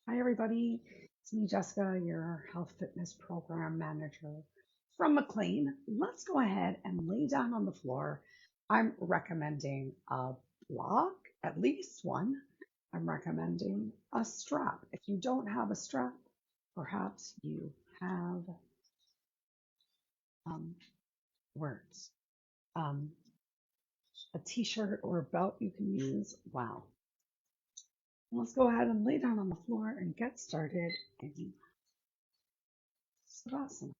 Hi, everybody. It's me, Jessica, your health fitness program manager from McLean. Let's go ahead and lay down on the floor. I'm recommending a block, at least one. I'm recommending a strap. If you don't have a strap, perhaps you have um, words, um, a t-shirt or a belt you can use. Wow. Let's go ahead and lay down on the floor and get started in savassanah.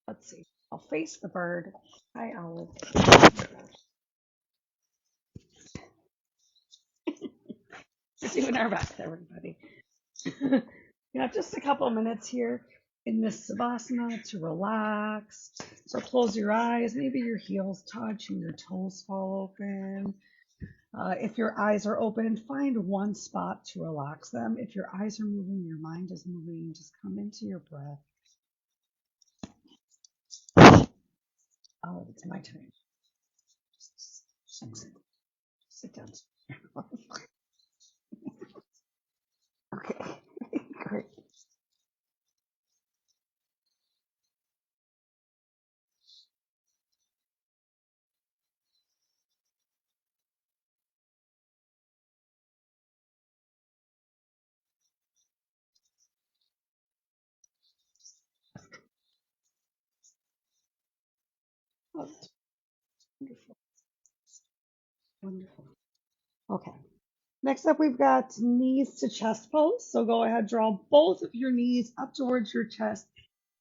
Let's see. I'll face the bird. Hi, Olive. Oh my We're doing our best, everybody. We have just a couple of minutes here in this savasana to relax. So close your eyes. Maybe your heels touch and your toes fall open. If your eyes are open, find one spot to relax them. If your eyes are moving, your mind is moving, just come into your breath. Oh, it's my turn. Sit down. Okay, great. Oh, that's wonderful. Wonderful. Okay. Next up, we've got knees to chest pose. So go ahead, draw both of your knees up towards your chest.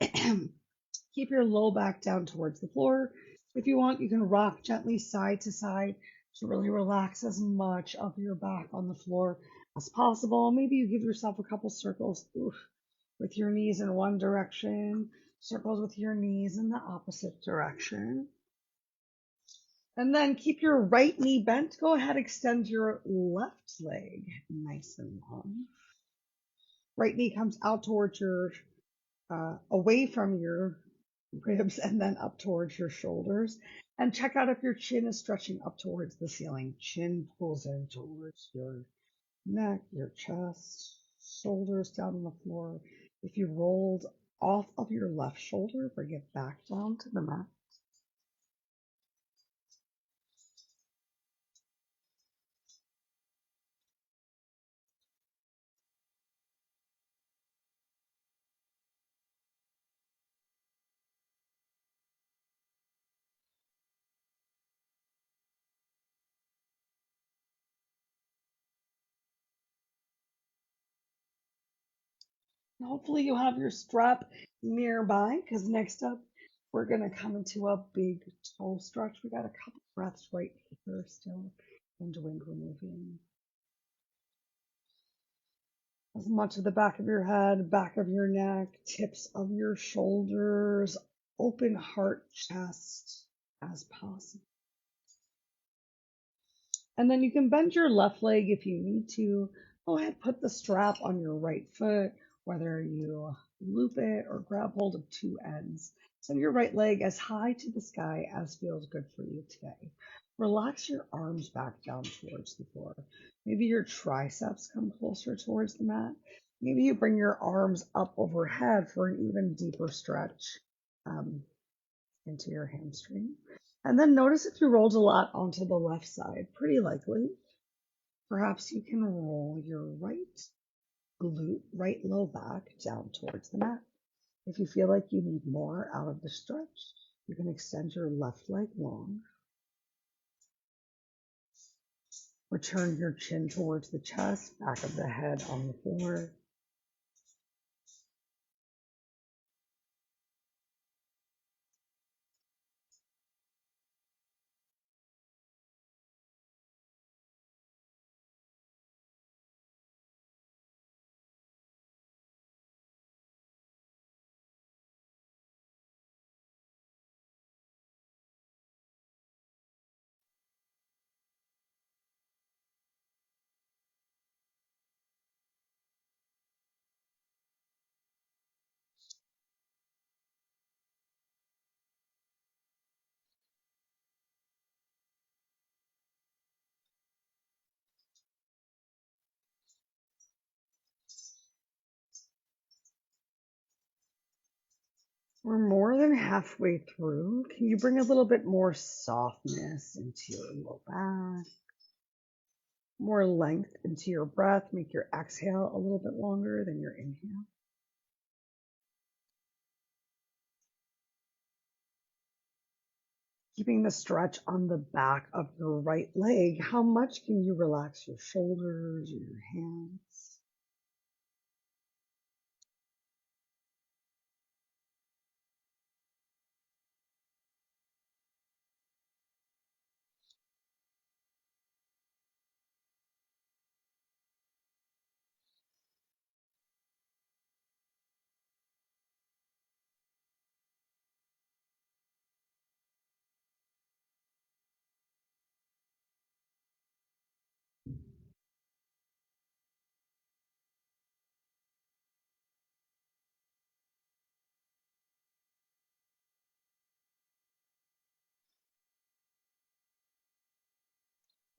Keep your low back down towards the floor. If you want, you can rock gently side to side to really relax as much of your back on the floor as possible. Maybe you give yourself a couple circles with your knees in one direction, circles with your knees in the opposite direction. And then keep your right knee bent. Go ahead, extend your left leg nice and long. Right knee comes out towards your, away from your ribs and then up towards your shoulders. And check out if your chin is stretching up towards the ceiling. Chin pulls in towards your neck, your chest, shoulders down on the floor. If you rolled off of your left shoulder, bring it back down to the mat. Hopefully you have your strap nearby because next up we're going to come into a big toe stretch. We got a couple breaths right here still. And wind removing as much of the back of your head, back of your neck, tips of your shoulders, open heart, chest as possible. And then you can bend your left leg if you need to. Go ahead, put the strap on your right foot, whether you loop it or grab hold of two ends. Send your right leg as high to the sky as feels good for you today. Relax your arms back down towards the floor. Maybe your triceps come closer towards the mat. Maybe you bring your arms up overhead for an even deeper stretch into your hamstring. And then notice if you rolled a lot onto the left side, pretty likely. Perhaps you can roll your right glute, right low back down towards the mat. If you feel like you need more out of the stretch, you can extend your left leg long. Return your chin towards the chest, back of the head on the floor. We're more than halfway through. Can you bring a little bit more softness into your low back? More length into your breath. Make your exhale a little bit longer than your inhale. Keeping the stretch on the back of your right leg. How much can you relax your shoulders or your hands?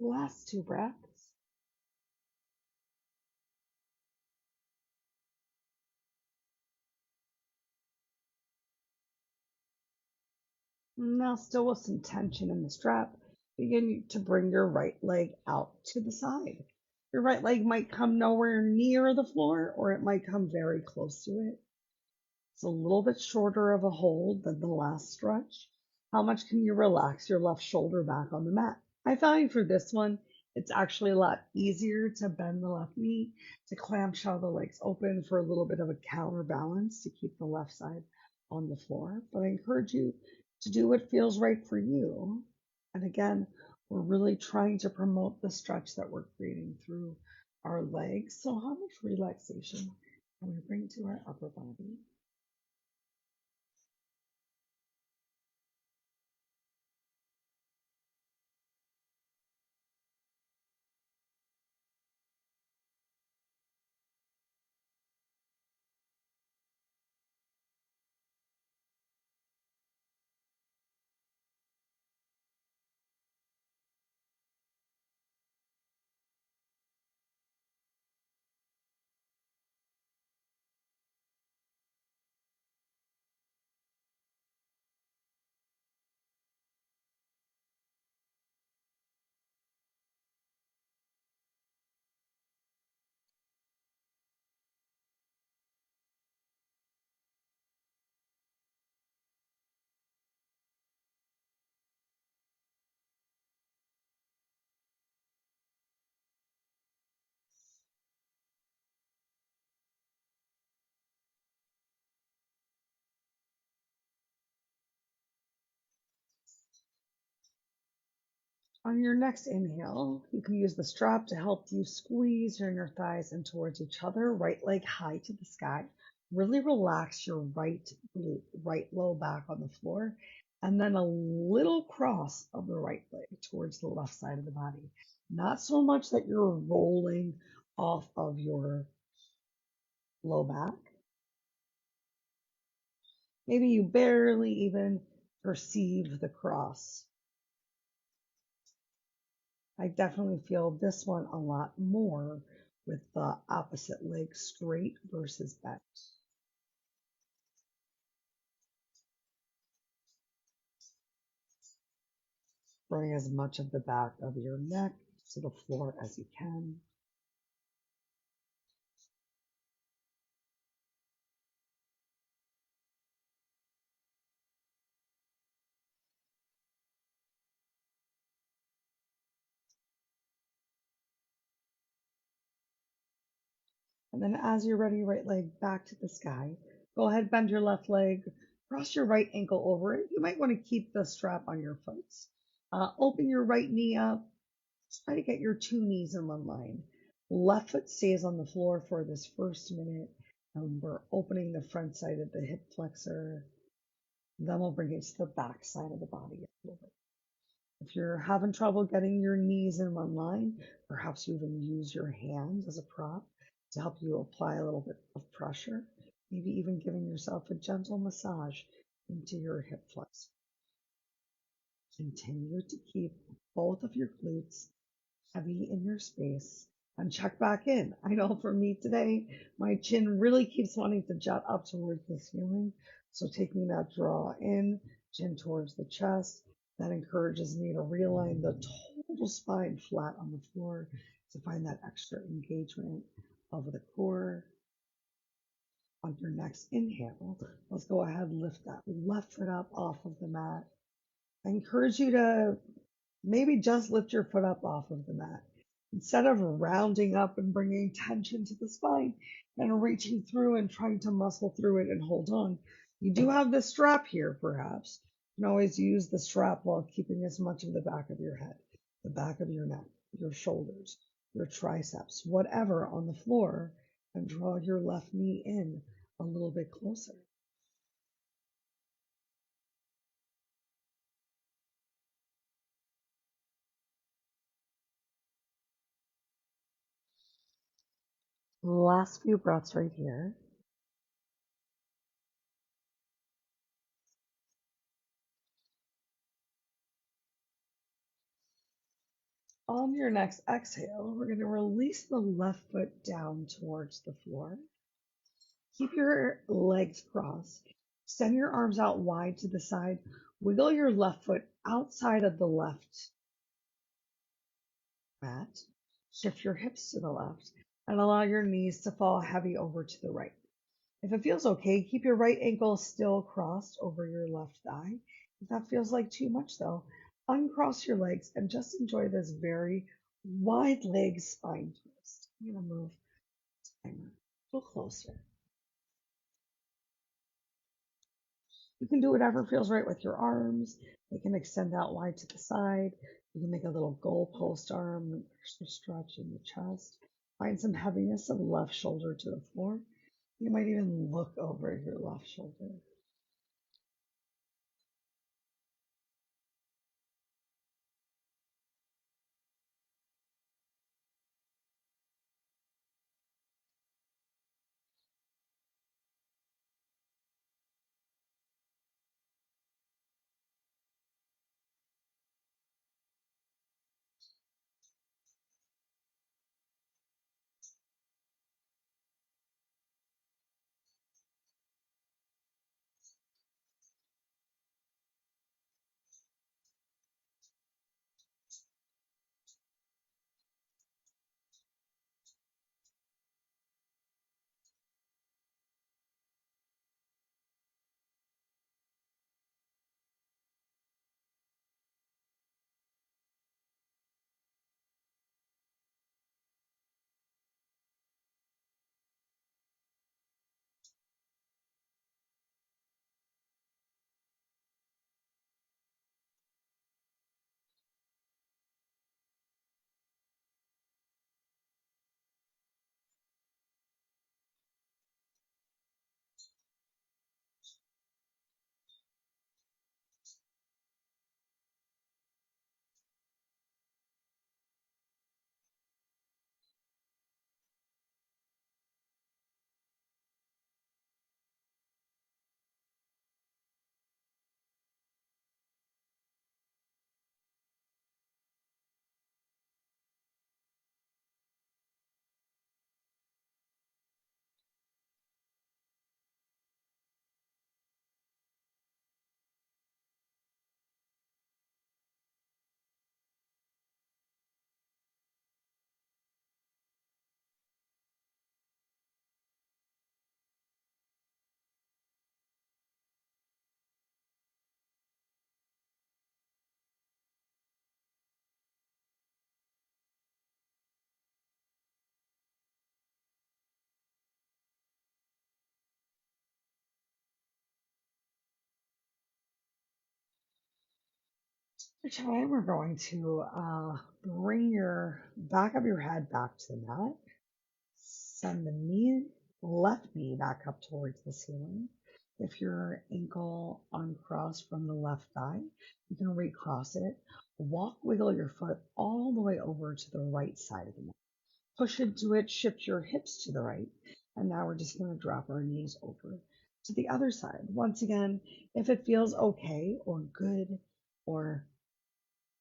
Last two breaths. Now, still with some tension in the strap, begin to bring your right leg out to the side. Your right leg might come nowhere near the floor, or it might come very close to it. It's a little bit shorter of a hold than the last stretch. How much can you relax your left shoulder back on the mat? I find for this one, it's actually a lot easier to bend the left knee, to clamshell the legs open for a little bit of a counterbalance to keep the left side on the floor. But I encourage you to do what feels right for you. And again, we're really trying to promote the stretch that we're creating through our legs. So how much relaxation can we bring to our upper body? On your next inhale, you can use the strap to help you squeeze your inner thighs in towards each other, right leg high to the sky. Really relax your right glute, right low back on the floor, and then a little cross of the right leg towards the left side of the body. Not so much that you're rolling off of your low back. Maybe you barely even perceive the cross. I definitely feel this one a lot more with the opposite leg straight versus bent. Bring as much of the back of your neck to the floor as you can. And then as you're ready, right leg back to the sky. Go ahead, bend your left leg, cross your right ankle over it. You might want to keep the strap on your foot. Open your right knee up. Try to get your two knees in one line. Left foot stays on the floor for this first minute. And we're opening the front side of the hip flexor. Then we'll bring it to the back side of the body a little bit. If you're having trouble getting your knees in one line, perhaps you even use your hands as a prop to help you apply a little bit of pressure, maybe even giving yourself a gentle massage into your hip flexor. Continue to keep both of your glutes heavy in your space and check back in. I know for me today, my chin really keeps wanting to jut up towards the ceiling. So taking that draw in, chin towards the chest, that encourages me to realign the total spine flat on the floor to find that extra engagement of the core. On your next inhale, let's go ahead and lift that left foot up off of the mat. I encourage you to maybe just lift your foot up off of the mat. Instead of rounding up and bringing tension to the spine and reaching through and trying to muscle through it and hold on, you do have the strap here, perhaps. You can always use the strap while keeping as much of the back of your head, the back of your neck, your shoulders, your triceps, whatever on the floor, and draw your left knee in a little bit closer. Last few breaths right here. On your next exhale, we're going to release the left foot down towards the floor. Keep your legs crossed. Extend your arms out wide to the side. Wiggle your left foot outside of the left mat. Shift your hips to the left and allow your knees to fall heavy over to the right. If it feels okay, keep your right ankle still crossed over your left thigh. If that feels like too much though, uncross your legs and just enjoy this very wide leg spine twist. I'm going to move the timer a little closer. You can do whatever feels right with your arms. They can extend out wide to the side. You can make a little goalpost arm, extra stretch in the chest. Find some heaviness of left shoulder to the floor. You might even look over your left shoulder. Each time we're going to bring your back of your head back to the mat. Send the left knee back up towards the ceiling. If your ankle uncrossed from the left thigh, you can recross it. Wiggle your foot all the way over to the right side of the mat. Push into it, shift your hips to the right. And now we're just going to drop our knees over to the other side. Once again, if it feels okay or good or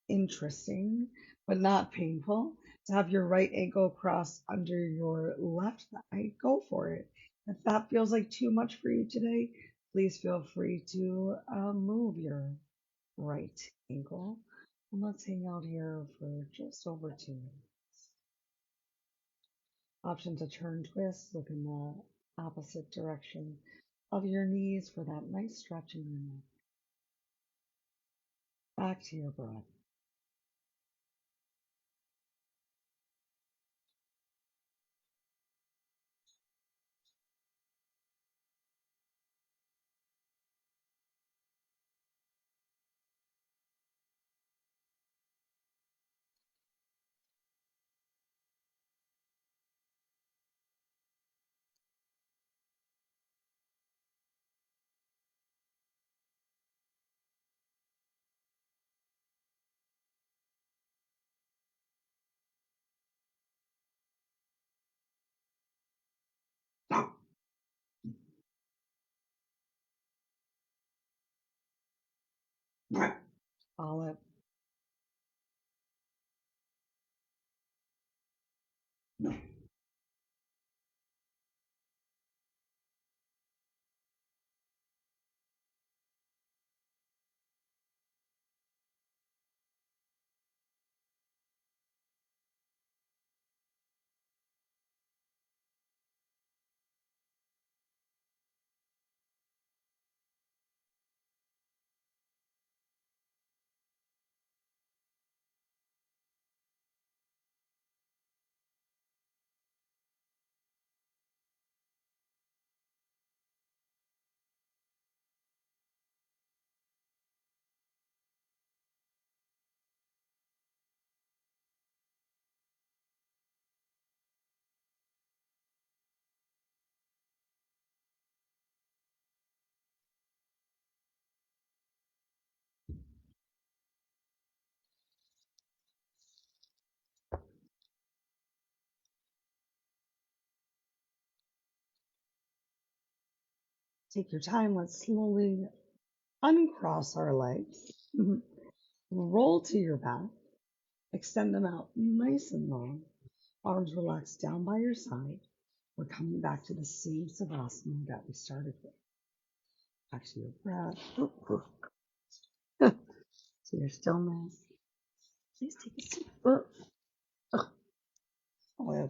interesting, but not painful, To have your right ankle cross under your left thigh, go for it. If that feels like too much for you today, please feel free to move your right ankle. And let's hang out here for just over 2 minutes. Option to turn twist, look in the opposite direction of your knees for that nice stretch in your neck. Back to your breath. Follow it. Take your time. Let's slowly uncross our legs. Roll to your back. Extend them out nice and long. Arms relaxed down by your side. We're coming back to the same savasana that we started with. Back to your breath. To your stillness. Please take a seat. Oh,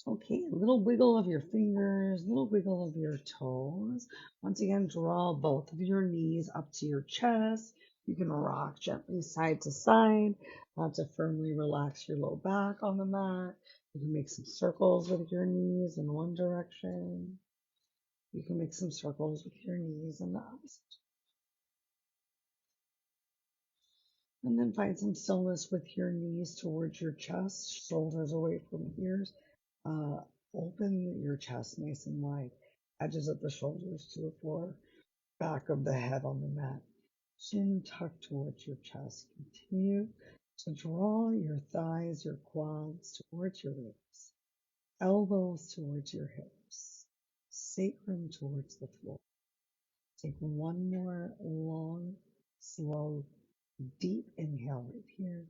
okay, a little wiggle of your fingers, a little wiggle of your toes. Once again, draw both of your knees up to your chest. You can rock gently side to side to firmly relax your low back on the mat. You can make some circles with your knees in one direction. You can make some circles with your knees in the opposite. And then find some stillness with your knees towards your chest, shoulders away from ears. Uh, Open your chest nice and wide, edges of the shoulders to the floor, back of the head on the mat, chin tucked towards your chest. Continue to draw your thighs, your quads towards your ribs, elbows towards your hips, sacrum towards the floor. Take one more long, slow, deep inhale right here.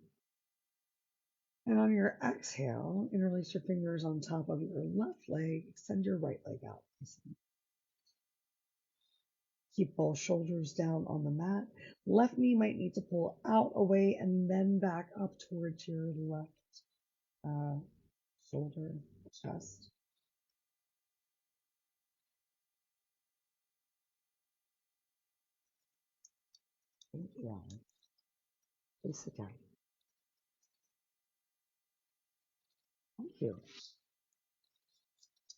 And on your exhale, interlace your fingers on top of your left leg, extend your right leg out. Keep both shoulders down on the mat. Left knee might need to pull out away and then back up towards your left uh, shoulder, chest. Thank you, Alan. Please sit down. Thank you.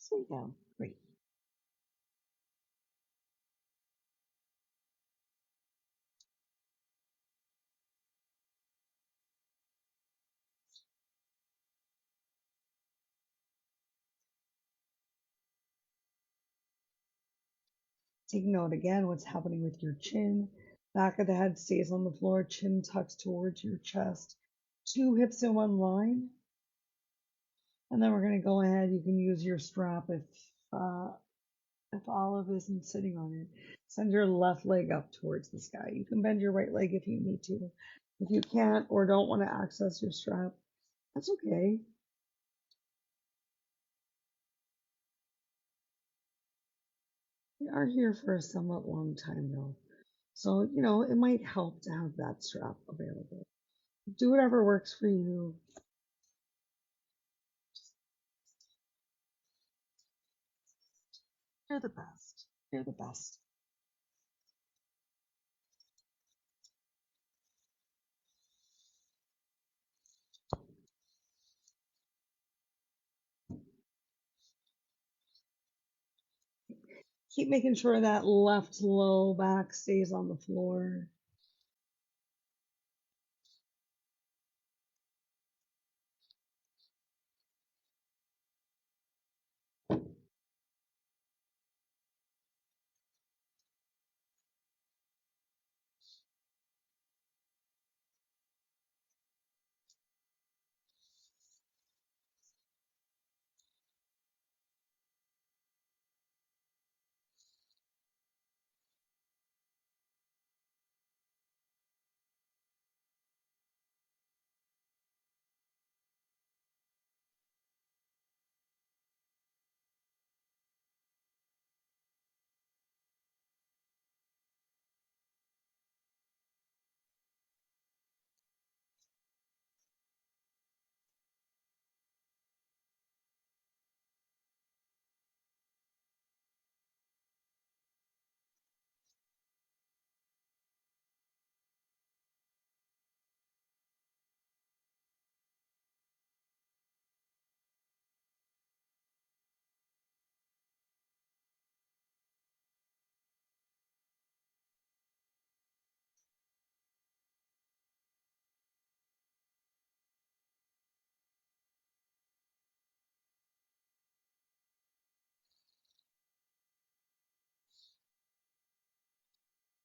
Sweet down. Great. Take note again what's happening with your chin. Back of the head stays on the floor, chin tucks towards your chest. Two hips in one line. And then we're going to go ahead. You can use your strap if Olive isn't sitting on it. Send your left leg up towards the sky. You can bend your right leg if you need to. If you can't or don't want to access your strap, that's okay. We are here for a somewhat long time though. So, it might help to have that strap available. Do whatever works for you. You're the best. You're the best. Keep making sure that left low back stays on the floor.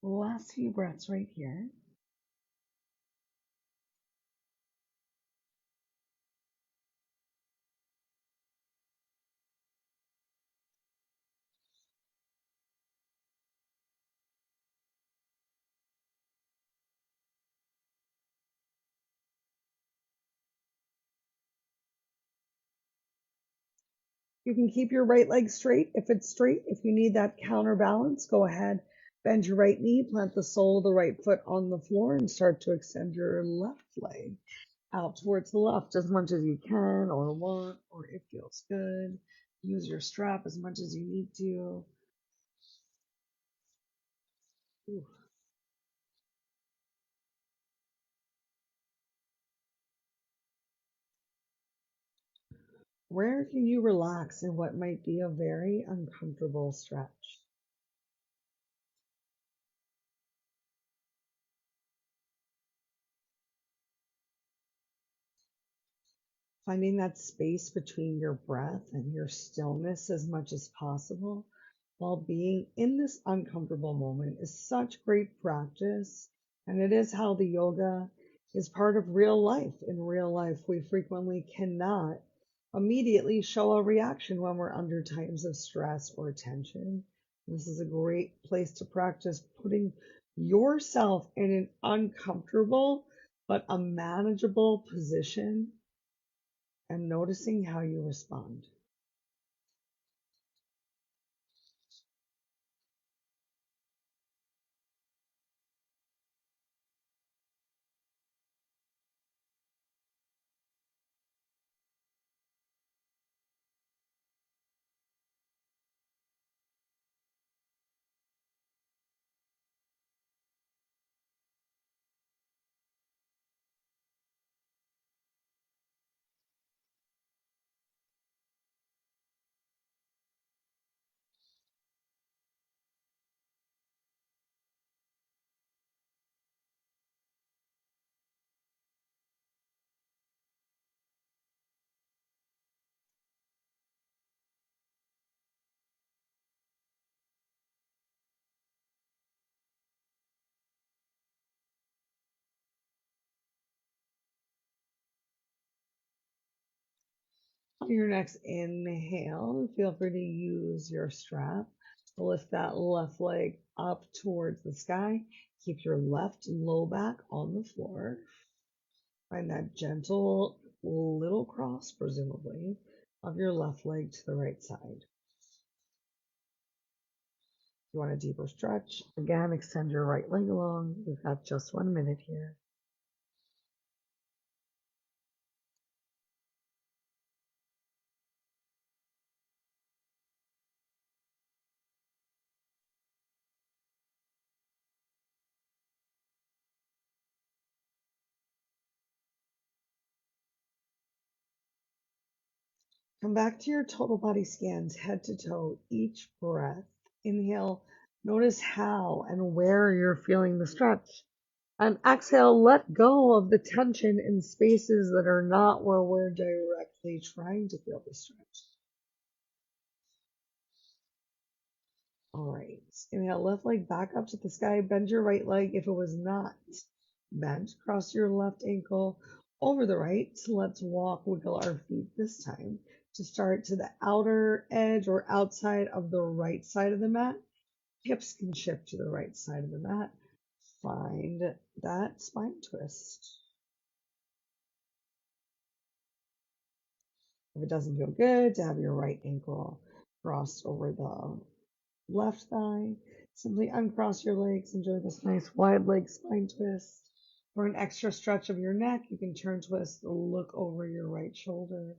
Last few breaths right here. You can keep your right leg straight if it's straight. If you need that counterbalance, go ahead. Bend your right knee, plant the sole of the right foot on the floor, and start to extend your left leg out towards the left as much as you can or want, or it feels good. Use your strap as much as you need to. Ooh. Where can you relax in what might be a very uncomfortable stretch? Finding that space between your breath and your stillness as much as possible while being in this uncomfortable moment is such great practice. And it is how the yoga is part of real life. In real life, we frequently cannot immediately show a reaction when we're under times of stress or tension. This is a great place to practice putting yourself in an uncomfortable but a manageable position and noticing how you respond. your next inhale, feel free to use your strap to lift that left leg up towards the sky. Keep your left low back on the floor. Find that gentle little cross, presumably, of your left leg to the right side. If you want a deeper stretch, again, extend your right leg along. We've got just 1 minute here. Come back to your total body scans, head to toe, each breath. Inhale, notice how and where you're feeling the stretch. And exhale, let go of the tension in spaces that are not where we're directly trying to feel the stretch. All right. Inhale, left leg back up to the sky. Bend your right leg if it was not bent. Cross your left ankle over the right. So let's wiggle our feet this time to start to the outer edge or outside of the right side of the mat. Hips can shift to the right side of the mat. Find that spine twist. If it doesn't feel good to have your right ankle crossed over the left thigh, simply uncross your legs. Enjoy this nice wide leg spine twist. For an extra stretch of your neck, you can turn twist, look over your right shoulder.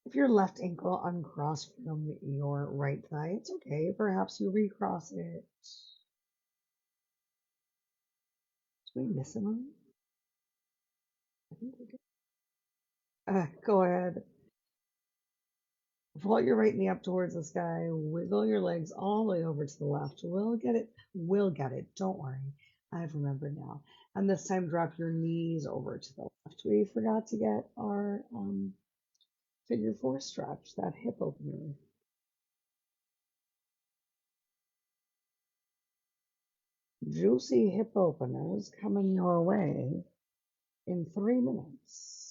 If your left ankle uncrossed from your right thigh, it's okay. Perhaps you recross it. Did we miss a one? I think we did. Go ahead. Float your right knee up towards the sky. Wiggle your legs all the way over to the left. We'll get it. We'll get it. Don't worry. I've remembered now. And this time, drop your knees over to the left. We forgot to get our figure four stretch, that hip opener. Juicy hip openers coming your way in 3 minutes.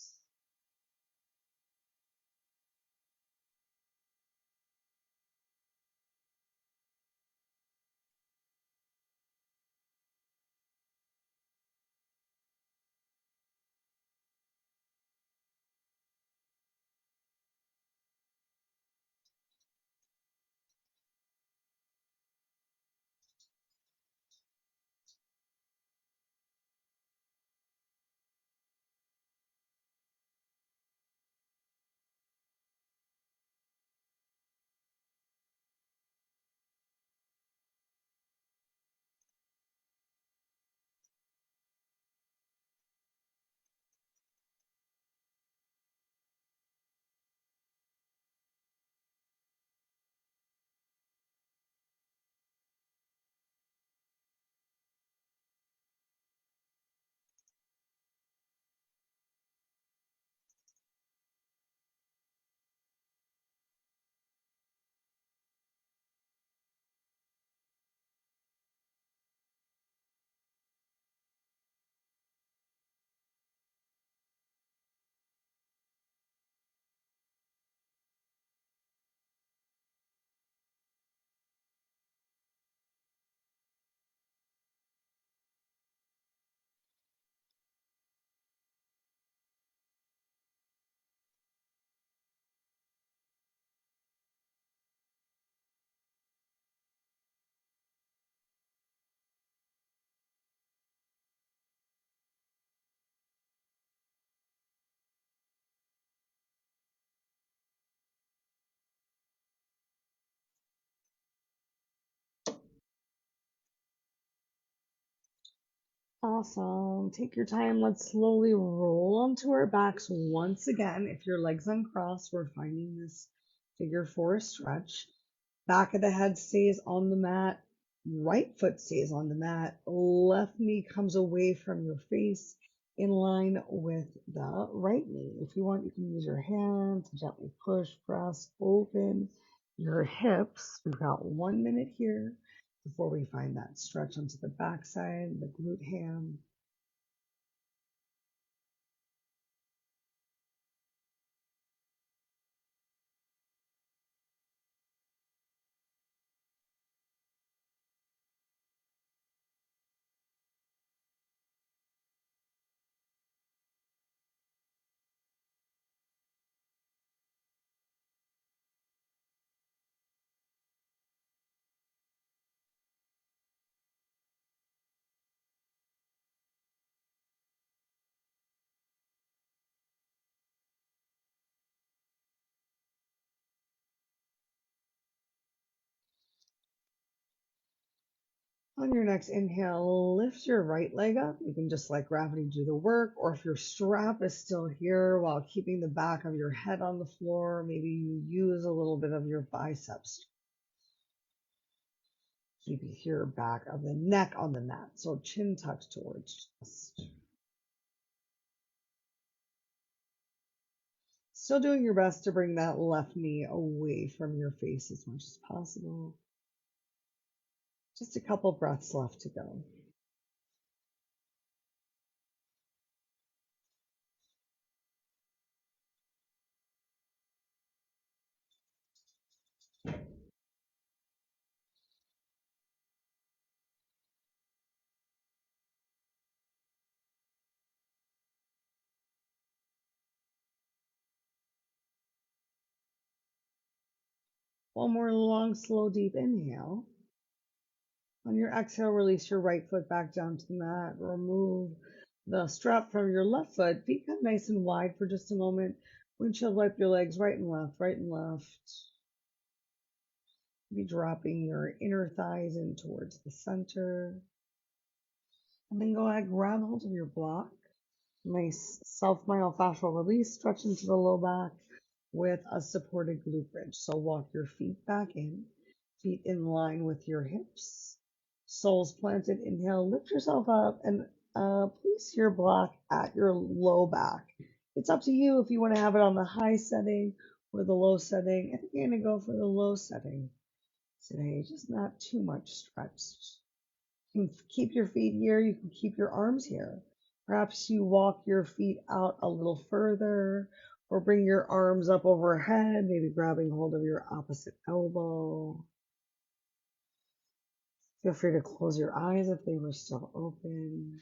Awesome. Take your time. Let's slowly roll onto our backs once again. If your legs uncrossed, we're finding this figure four stretch. Back of the head stays on the mat. Right foot stays on the mat. Left knee comes away from your face in line with the right knee. If you want, you can use your hand to gently push, press, open your hips. We've got 1 minute here before we find that stretch onto the backside, the glute ham. On your next inhale, lift your right leg up. You can just let gravity do the work, or if your strap is still here while keeping the back of your head on the floor, maybe you use a little bit of your biceps. Keep your back of the neck on the mat, so chin tucked towards chest. Still doing your best to bring that left knee away from your face as much as possible. Just a couple breaths left to go. One more long, slow, deep inhale. On your exhale, release your right foot back down to the mat. Remove the strap from your left foot. Feet cut nice and wide for just a moment. Windshield wipe your legs right and left, right and left. Be dropping your inner thighs in towards the center. And then go ahead, grab hold of your block. Nice self-myofascial release, stretch into the low back with a supported glute bridge. So walk your feet back in, feet in line with your hips, soles planted. Inhale, lift yourself up and place your block at your low back. It's up to you if you want to have it on the high setting or the low setting. I think you're going to go for the low setting today, just not too much stretch. You can keep your feet here, you can keep your arms here. Perhaps you walk your feet out a little further or bring your arms up overhead, maybe grabbing hold of your opposite elbow. Feel free to close your eyes if they were still open.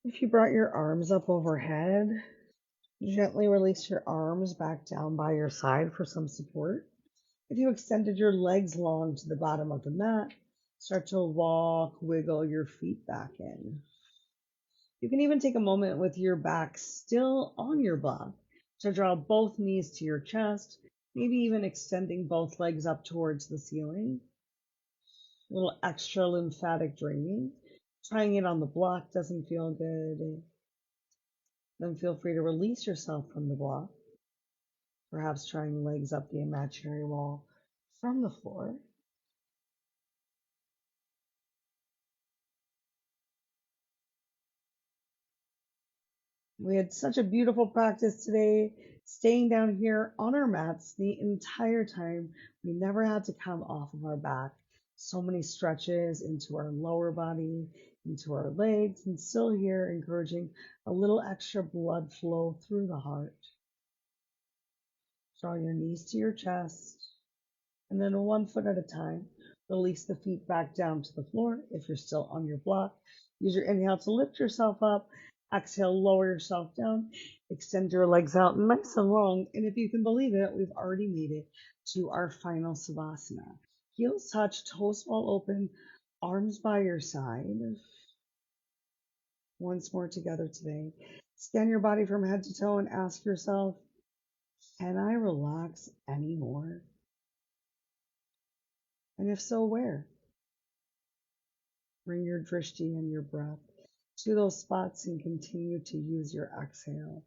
If you brought your arms up overhead, gently release your arms back down by your side for some support. If you extended your legs long to the bottom of the mat, start to walk, wiggle your feet back in. You can even take a moment with your back still on your block to draw both knees to your chest, maybe even extending both legs up towards the ceiling. A little extra lymphatic draining. Trying it on the block doesn't feel good. Then feel free to release yourself from the block, perhaps trying legs up the imaginary wall from the floor. We had such a beautiful practice today, staying down here on our mats the entire time. We never had to come off of our back. So many stretches into our lower body, into our legs, and still here encouraging a little extra blood flow through the heart. Draw your knees to your chest, and then 1 foot at a time, release the feet back down to the floor. If you're still on your block, use your inhale to lift yourself up. Exhale, lower yourself down. Extend your legs out nice and long. And if you can believe it, we've already made it to our final savasana. Heels touch, toes wall open, arms by your side. Once more together today. Scan your body from head to toe and ask yourself, can I relax anymore? And if so, where? Bring your drishti and your breath to those spots and continue to use your exhale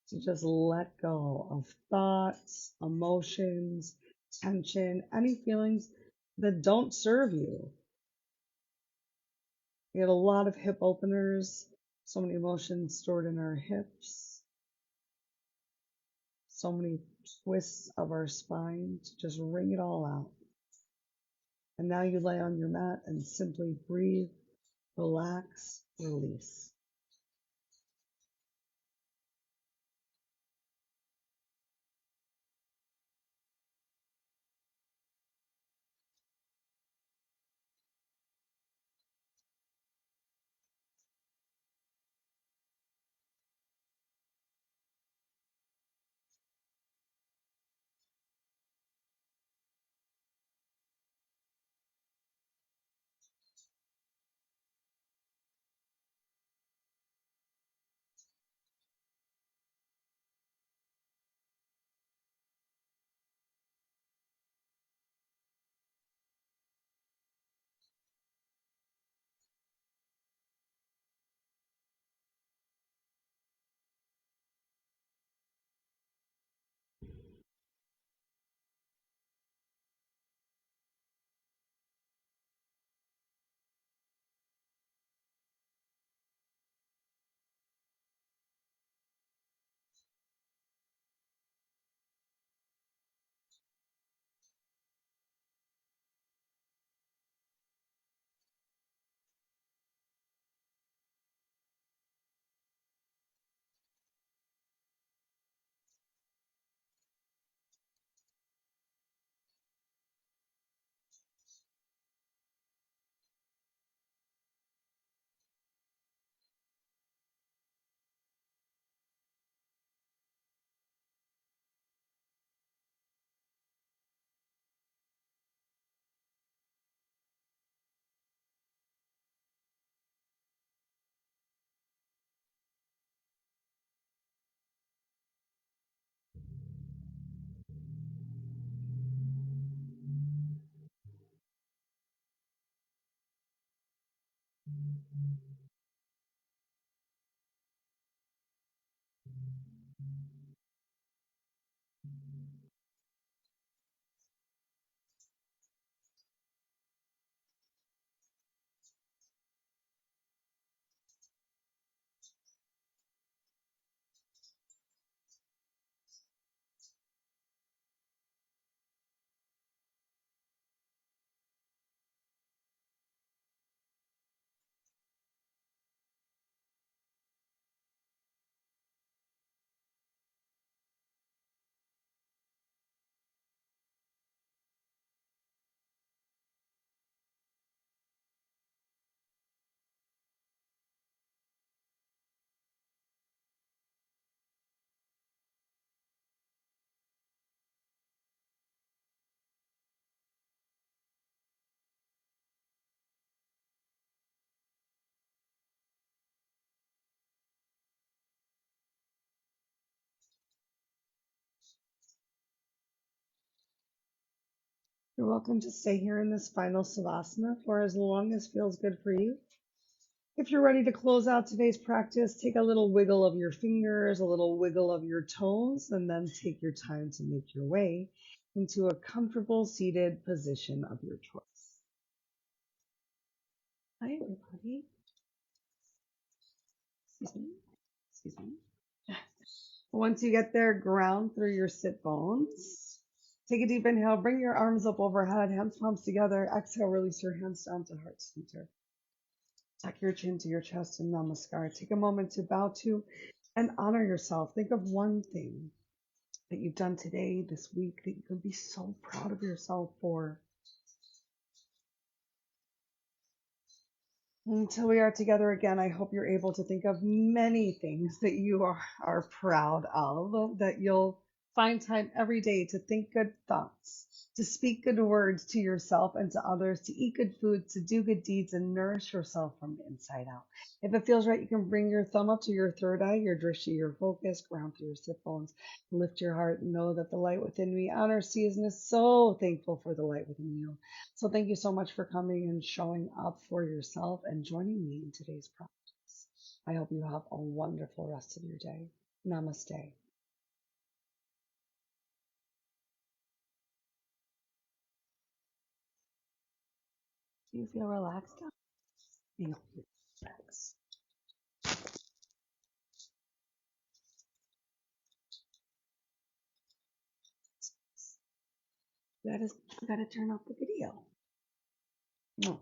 to just let go of thoughts, emotions, tension, any feelings that don't serve you. We have a lot of hip openers, so many emotions stored in our hips, so many twists of our spine to just wring it all out. And now you lay on your mat and simply breathe, relax, release. You're welcome to stay here in this final savasana for as long as feels good for you. If you're ready to close out today's practice, take a little wiggle of your fingers, a little wiggle of your toes, and then take your time to make your way into a comfortable seated position of your choice. Hi, everybody. Excuse me. Excuse me. Once you get there, ground through your sit bones. Take a deep inhale, bring your arms up overhead, hands palms together. Exhale, release your hands down to heart center. Tuck your chin to your chest and namaskar. Take a moment to bow to and honor yourself. Think of one thing that you've done today, this week, that you can be so proud of yourself for. Until we are together again, I hope you're able to think of many things that you are proud of, that you'll find time every day to think good thoughts, to speak good words to yourself and to others, to eat good foods, to do good deeds, and nourish yourself from the inside out. If it feels right, you can bring your thumb up to your third eye, your drishti, your focus, ground through your sit bones, lift your heart, and know that the light within me honors, sees, and is so thankful for the light within you. So thank you so much for coming and showing up for yourself and joining me in today's practice. I hope you have a wonderful rest of your day. Namaste. Do you feel relaxed now? You relax. You gotta turn off the video. No.